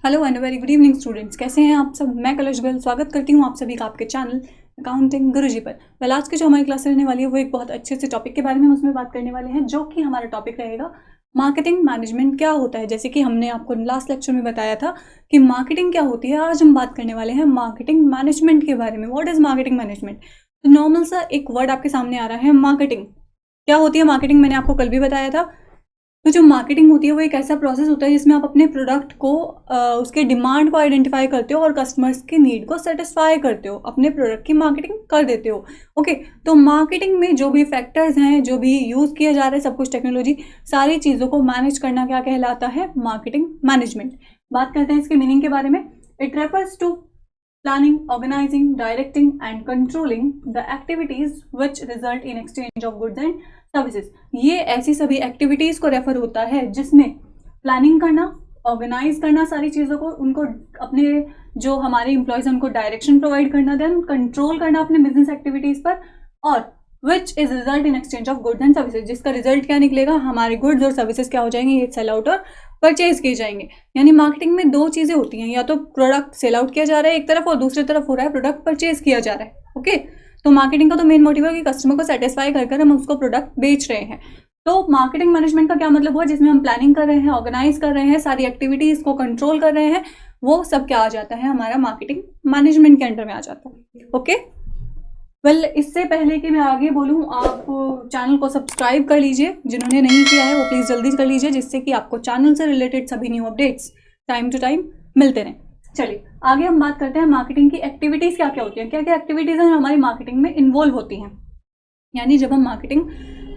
Hello and very good evening students, कैसे हैं आप सब। मैं कलश गर्ल स्वागत करती हूं आप सभी का आपके चैनल अकाउंटिंग गुरुजी पर। वेल, आज की जो हमारी क्लास रहने वाली है वो एक बहुत अच्छे से टॉपिक के बारे में हम उसमें बात करने वाले हैं, जो कि हमारा टॉपिक रहेगा मार्केटिंग मैनेजमेंट क्या होता है। जैसे कि हमने आपको लास्ट लेक्चर में बताया था कि मार्केटिंग क्या होती है, आज हम बात करने वाले हैं मार्केटिंग मैनेजमेंट के बारे में। What is marketing management? तो नॉर्मल सा एक वर्ड आपके सामने आ रहा है, मार्केटिंग। क्या होती है मार्केटिंग? मैंने आपको कल भी बताया था। तो जो मार्केटिंग होती है वो एक ऐसा प्रोसेस होता है जिसमें आप अपने प्रोडक्ट को उसके डिमांड को आइडेंटिफाई करते हो और कस्टमर्स की नीड को सेटिस्फाई करते हो, अपने प्रोडक्ट की मार्केटिंग कर देते हो। ओके, तो मार्केटिंग में जो भी फैक्टर्स हैं, जो भी यूज़ किया जा रहा है, सब कुछ टेक्नोलॉजी, सारी चीज़ों को मैनेज करना क्या कहलाता है? Marketing management. बात करते हैं इसके मीनिंग के बारे में। It refers to planning, organizing, directing and controlling the activities which result in exchange of goods and services। ये ऐसी सभी एक्टिविटीज को रेफर होता है जिसमें प्लानिंग करना, ऑर्गेनाइज करना सारी चीज़ों को, उनको अपने जो हमारे एम्प्लॉयज हैं उनको डायरेक्शन प्रोवाइड करना, देन कंट्रोल करना अपने बिजनेस एक्टिविटीज पर, और which is result in exchange of goods and services, जिसका रिजल्ट क्या निकलेगा? हमारे गुड्स और सर्विसेज क्या हो जाएंगे? ये सेल आउट और परचेज किए जाएंगे। यानी मार्केटिंग में दो चीजें होती हैं, या तो प्रोडक्ट सेल आउट किया जा रहा है एक तरफ, और दूसरी तरफ हो रहा है प्रोडक्ट परचेज किया जा रहा है। ओके, तो मार्केटिंग का तो मेन मोटिव है कि कस्टमर को सेटिस्फाई कर हम उसको प्रोडक्ट बेच रहे हैं। तो मार्केटिंग मैनेजमेंट का क्या मतलब हुआ? जिसमें हम प्लानिंग कर रहे हैं, ऑर्गेनाइज कर रहे हैं, सारी एक्टिविटीज को कंट्रोल कर रहे हैं, वो सब क्या आ जाता है? हमारा मार्केटिंग मैनेजमेंट के अंडर में आ जाता है। ओके, वेल, इससे पहले कि मैं आगे बोलूँ, आप चैनल को सब्सक्राइब कर लीजिए। जिन्होंने नहीं किया है वो प्लीज़ जल्दी कर लीजिए, जिससे कि आपको चैनल से रिलेटेड सभी new updates time to time मिलते रहें। चलिए आगे हम बात करते हैं मार्केटिंग की एक्टिविटीज़ क्या क्या होती हैं, क्या क्या एक्टिविटीज़ हैं जो हमारी मार्केटिंग में इन्वॉल्व होती हैं। यानी जब हम मार्केटिंग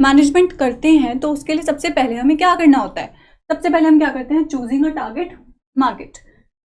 मैनेजमेंट करते हैं तो उसके लिए सबसे पहले हमें क्या करना होता है? सबसे पहले हम क्या करते हैं? Choosing a target market.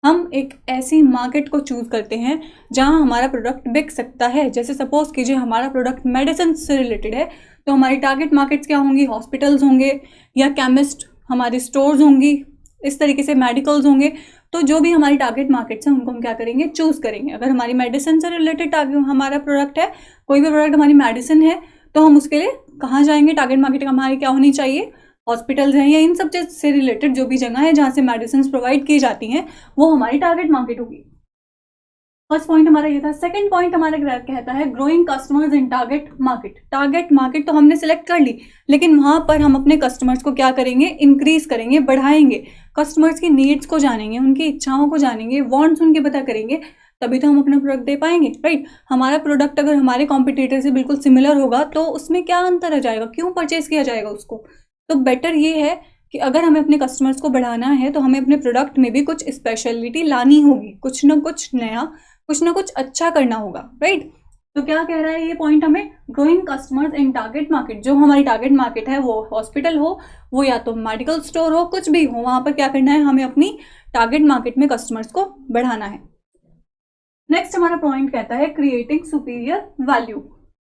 हम एक ऐसी मार्केट को चूज करते हैं जहां हमारा प्रोडक्ट बिक सकता है। जैसे सपोज कीजिए हमारा प्रोडक्ट मेडिसिन से रिलेटेड है, तो हमारी टारगेट मार्केट्स क्या होंगी? हॉस्पिटल्स होंगे, या केमिस्ट, हमारी स्टोर्स होंगी, इस तरीके से मेडिकल्स होंगे। तो जो भी हमारी टारगेट मार्केट्स हैं उनको हम क्या करेंगे? चूज करेंगे। अगर हमारी मेडिसिन से रिलेटेड हमारा प्रोडक्ट है, कोई भी प्रोडक्ट हमारी मेडिसिन है, तो हम उसके लिए कहाँ जाएंगे? टारगेट मार्केट हमारी क्या होनी चाहिए? हॉस्पिटल्स हैं, या इन सब चीज से रिलेटेड जो भी जगह है जहाँ से मेडिसिन प्रोवाइड की जाती हैं, वो हमारी टारगेट मार्केट होगी। फर्स्ट पॉइंट हमारा ये था। सेकंड पॉइंट हमारा कहता है growing customers in target market. Target market तो हमने सिलेक्ट कर ली, लेकिन वहां पर हम अपने कस्टमर्स को क्या करेंगे? इंक्रीज करेंगे, बढ़ाएंगे। कस्टमर्स की नीड्स को जानेंगे, उनकी इच्छाओं को जानेंगे, वांट्स उनके पता करेंगे, तभी तो हम अपना प्रोडक्ट दे पाएंगे, राइट। हमारा प्रोडक्ट अगर हमारे कॉम्पिटिटर से बिल्कुल सिमिलर होगा तो उसमें क्या अंतर आ जाएगा? क्यों परचेज किया जाएगा उसको? तो बेटर ये है कि अगर हमें अपने कस्टमर्स को बढ़ाना है तो हमें अपने प्रोडक्ट में भी कुछ स्पेशलिटी लानी होगी, कुछ ना कुछ नया, कुछ ना कुछ अच्छा करना होगा, राइट। तो क्या कह रहा है ये पॉइंट हमें? Growing customers in target market. जो हमारी टारगेट मार्केट है, वो हॉस्पिटल हो, वो या तो मेडिकल स्टोर हो, कुछ भी हो, वहां पर क्या करना है? हमें अपनी टारगेट मार्केट में कस्टमर्स को बढ़ाना है। नेक्स्ट हमारा पॉइंट कहता है क्रिएटिंग सुपीरियर वैल्यू।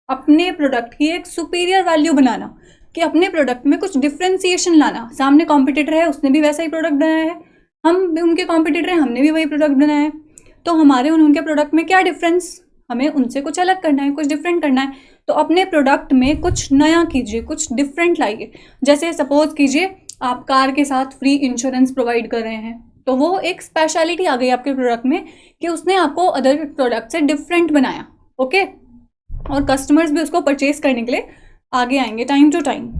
अपने प्रोडक्ट की एक सुपीरियर वैल्यू बनाना, कि अपने प्रोडक्ट में कुछ डिफ्रेंसिएशन लाना। सामने कॉम्पिटिटर है, उसने भी वैसा ही प्रोडक्ट बनाया है, हम भी उनके कॉम्पिटिटर हैं, हमने भी वही प्रोडक्ट बनाया है, तो हमारे उनके प्रोडक्ट में क्या डिफरेंस? हमें उनसे कुछ अलग करना है, कुछ डिफरेंट करना है। तो अपने प्रोडक्ट में कुछ नया कीजिए, कुछ डिफरेंट लाइए। जैसे सपोज कीजिए आप कार के साथ फ्री इंश्योरेंस प्रोवाइड कर रहे हैं, तो वो एक स्पेशलिटी आ गई आपके प्रोडक्ट में कि उसने आपको अदर प्रोडक्ट से डिफरेंट बनाया। ओके, और कस्टमर्स भी उसको परचेज करने के लिए आगे आएंगे टाइम टू टाइम।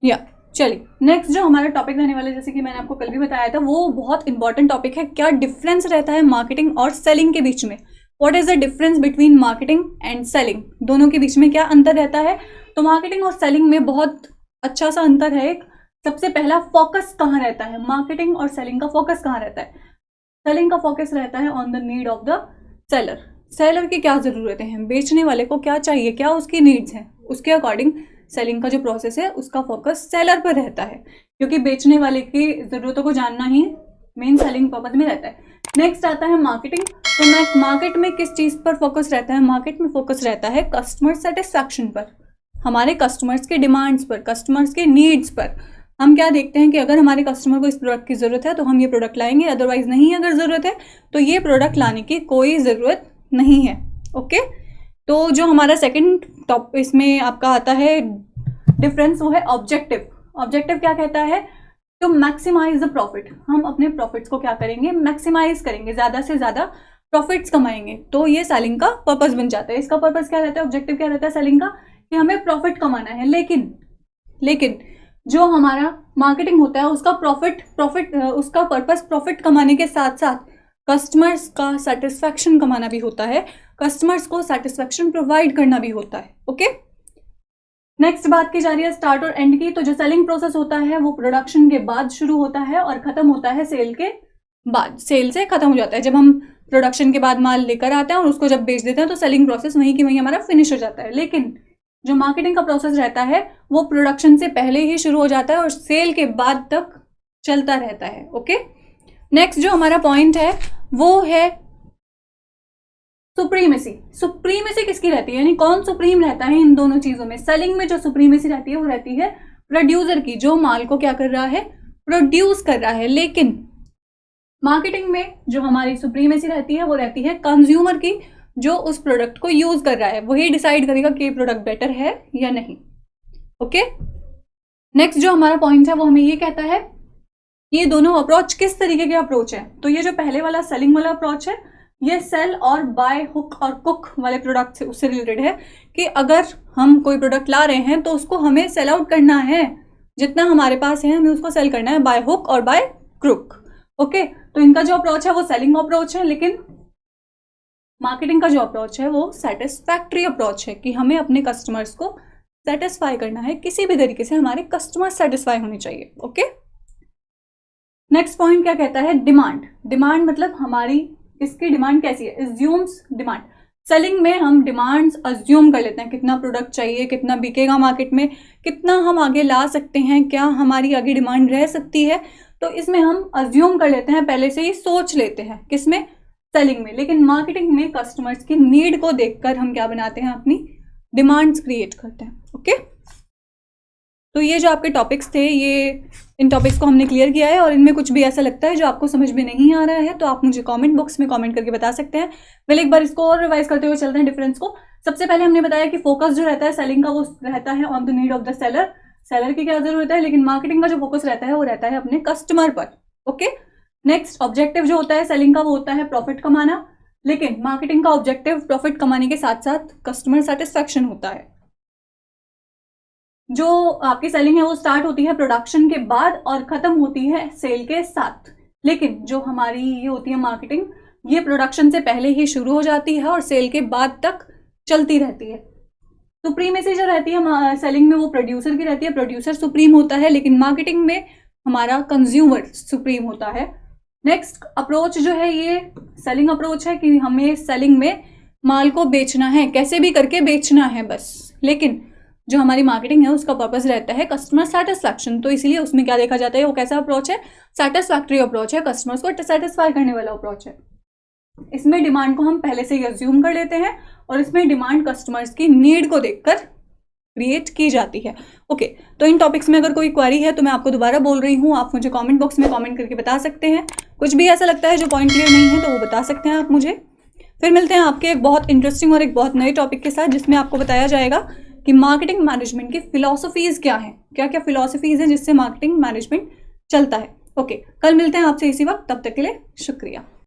या चलिए नेक्स्ट जो हमारा टॉपिक रहने वाला है, जैसे कि मैंने आपको कल भी बताया था, वो बहुत इंपॉर्टेंट टॉपिक है। क्या डिफरेंस रहता है मार्केटिंग और सेलिंग के बीच में? What is the difference between marketing and selling? दोनों के बीच में क्या अंतर रहता है? तो मार्केटिंग और सेलिंग में बहुत अच्छा सा अंतर है। एक सबसे पहला, फोकस कहाँ रहता है? मार्केटिंग और सेलिंग का फोकस कहाँ रहता है? सेलिंग का फोकस रहता है on the need of the seller. Seller की क्या जरूरतें हैं, बेचने वाले को क्या चाहिए, क्या उसकी नीड्स हैं, उसके अकॉर्डिंग सेलिंग का जो प्रोसेस है उसका फोकस सेलर पर रहता है, क्योंकि बेचने वाले की जरूरतों को जानना ही मेन सेलिंग पर्पज में रहता है। नेक्स्ट आता है मार्केटिंग। तो मार्केट में किस चीज पर फोकस रहता है? मार्केट में फोकस रहता है कस्टमर सेटिस्फैक्शन पर, हमारे कस्टमर्स के डिमांड्स पर, कस्टमर्स के नीड्स पर। हम क्या देखते हैं कि अगर हमारे कस्टमर को इस प्रोडक्ट की ज़रूरत है तो हम ये प्रोडक्ट लाएंगे, अदरवाइज नहीं, अगर ज़रूरत है तो ये प्रोडक्ट लाने की कोई ज़रूरत नहीं है। ओके, तो जो हमारा सेकंड टॉप इसमें आपका आता है डिफरेंस, वो है ऑब्जेक्टिव। ऑब्जेक्टिव क्या कहता है? टू मैक्सिमाइज द प्रॉफिट, हम अपने प्रॉफिट्स को क्या करेंगे, मैक्सिमाइज करेंगे, ज़्यादा से ज़्यादा प्रॉफिट्स कमाएंगे। तो ये सेलिंग का पर्पस बन जाता है। इसका पर्पस क्या रहता है, ऑब्जेक्टिव क्या रहता है सेलिंग का, कि हमें प्रॉफिट कमाना है। लेकिन जो हमारा मार्केटिंग होता है उसका उसका पर्पस प्रॉफिट कमाने के साथ साथ कस्टमर्स का सेटिस्फैक्शन कमाना भी होता है, कस्टमर्स को सेटिस्फैक्शन प्रोवाइड करना भी होता है। ओके, नेक्स्ट बात की जा रही है स्टार्ट और एंड की। तो जो सेलिंग प्रोसेस होता है वो प्रोडक्शन के बाद शुरू होता है और खत्म होता है सेल के बाद, सेल से खत्म हो जाता है। जब हम प्रोडक्शन के बाद माल लेकर आते हैं और उसको जब बेच देते हैं तो सेलिंग प्रोसेस वहीं की वहीं हमारा फिनिश हो जाता है। लेकिन जो मार्केटिंग का प्रोसेस रहता है वो प्रोडक्शन से पहले ही शुरू हो जाता है और सेल के बाद तक चलता रहता है। ओके, नेक्स्ट जो हमारा पॉइंट है वो है सुप्रीमेसी। सुप्रीमेसी किसकी रहती है, यानी कौन सुप्रीम रहता है इन दोनों चीजों में। सेलिंग में जो सुप्रीमेसी रहती है वो रहती है प्रोड्यूसर की, जो माल को क्या कर रहा है, प्रोड्यूस कर रहा है। लेकिन मार्केटिंग में जो हमारी सुप्रीमेसी रहती है वो रहती है कंज्यूमर की, जो उस प्रोडक्ट को यूज कर रहा है वही डिसाइड करेगा कि प्रोडक्ट बेटर है या नहीं। ओके, नेक्स्ट जो हमारा पॉइंट है वो हमें ये कहता है ये दोनों अप्रोच किस तरीके के अप्रोच है। तो ये जो पहले वाला सेलिंग वाला अप्रोच है ये सेल और बाय हुक और कुक वाले प्रोडक्ट से उससे रिलेटेड है, कि अगर हम कोई प्रोडक्ट ला रहे हैं तो उसको हमें सेल आउट करना है, जितना हमारे पास है हमें उसको सेल करना है बाय हुक और बाय क्रुक। ओके, तो इनका जो अप्रोच है वो सेलिंग अप्रोच है, लेकिन मार्केटिंग का जो अप्रोच है वो सेटिस्फैक्ट्री अप्रोच है, कि हमें अपने कस्टमर्स को सेटिस्फाई करना है, किसी भी तरीके से हमारे कस्टमर सेटिस्फाई होने चाहिए। ओके, नेक्स्ट पॉइंट क्या कहता है, डिमांड। डिमांड मतलब हमारी इसकी डिमांड कैसी है, एज्यूम्स डिमांड। सेलिंग में हम डिमांड्स अज्यूम कर लेते हैं, कितना प्रोडक्ट चाहिए, कितना बिकेगा मार्केट में, कितना हम आगे ला सकते हैं, क्या हमारी आगे डिमांड रह सकती है। तो इसमें हम अज्यूम कर लेते हैं, पहले से ही सोच लेते हैं, किसमें, सेलिंग में। लेकिन मार्केटिंग में कस्टमर्स की नीड को देखकर हम क्या बनाते हैं, अपनी डिमांड्स क्रिएट करते हैं। ओके, तो ये जो आपके टॉपिक्स थे ये इन टॉपिक्स को हमने क्लियर किया है, और इनमें कुछ भी ऐसा लगता है जो आपको समझ में नहीं आ रहा है तो आप मुझे कमेंट बॉक्स में कमेंट करके बता सकते हैं। पहले एक बार इसको और रिवाइज करते हुए चलते हैं डिफरेंस को। सबसे पहले हमने बताया कि फोकस जो रहता है सेलिंग का वो रहता है on the need of the seller, seller की क्या जरूरत है, लेकिन मार्केटिंग का जो फोकस रहता है वो रहता है अपने कस्टमर पर। ओके, नेक्स्ट ऑब्जेक्टिव जो होता है सेलिंग का वो होता है प्रॉफिट कमाना, लेकिन मार्केटिंग का ऑब्जेक्टिव प्रॉफिट कमाने के साथ साथ कस्टमर सेटिस्फैक्शन होता है। जो आपकी सेलिंग है वो स्टार्ट होती है प्रोडक्शन के बाद और खत्म होती है सेल के साथ, लेकिन जो हमारी ये होती है मार्केटिंग, ये प्रोडक्शन से पहले ही शुरू हो जाती है और सेल के बाद तक चलती रहती है। सुप्रीमेसी जो रहती है सेलिंग में वो प्रोड्यूसर की रहती है, प्रोड्यूसर सुप्रीम होता है, लेकिन मार्केटिंग में हमारा कंज्यूमर सुप्रीम होता है। नेक्स्ट अप्रोच जो है ये सेलिंग अप्रोच है, कि हमें सेलिंग में माल को बेचना है, कैसे भी करके बेचना है बस। लेकिन जो हमारी मार्केटिंग है उसका पर्पस रहता है कस्टमर सेटिस्फैक्शन, तो इसलिए उसमें क्या देखा जाता है, वो कैसा अप्रोच है, सेटिस्फैक्ट्री अप्रोच है, कस्टमर्स को सेटिस्फाई करने वाला अप्रोच है। इसमें डिमांड को हम पहले से ही अज्यूम कर लेते हैं और इसमें डिमांड कस्टमर्स की नीड को देखकर क्रिएट की जाती है। ओके, तो इन टॉपिक्स में अगर कोई क्वेरी है तो मैं आपको दोबारा बोल रही हूँ, आप मुझे कमेंट बॉक्स में कमेंट करके बता सकते हैं। कुछ भी ऐसा लगता है जो पॉइंट क्लियर नहीं है तो वो बता सकते हैं आप मुझे। फिर मिलते हैं आपके एक बहुत इंटरेस्टिंग और एक बहुत नए टॉपिक के साथ, जिसमें आपको बताया जाएगा कि मार्केटिंग मैनेजमेंट की फिलॉसफीज क्या हैं, क्या क्या फिलॉसफीज हैं जिससे मार्केटिंग मैनेजमेंट चलता है। ओके, कल मिलते हैं आपसे इसी वक्त, तब तक के लिए शुक्रिया।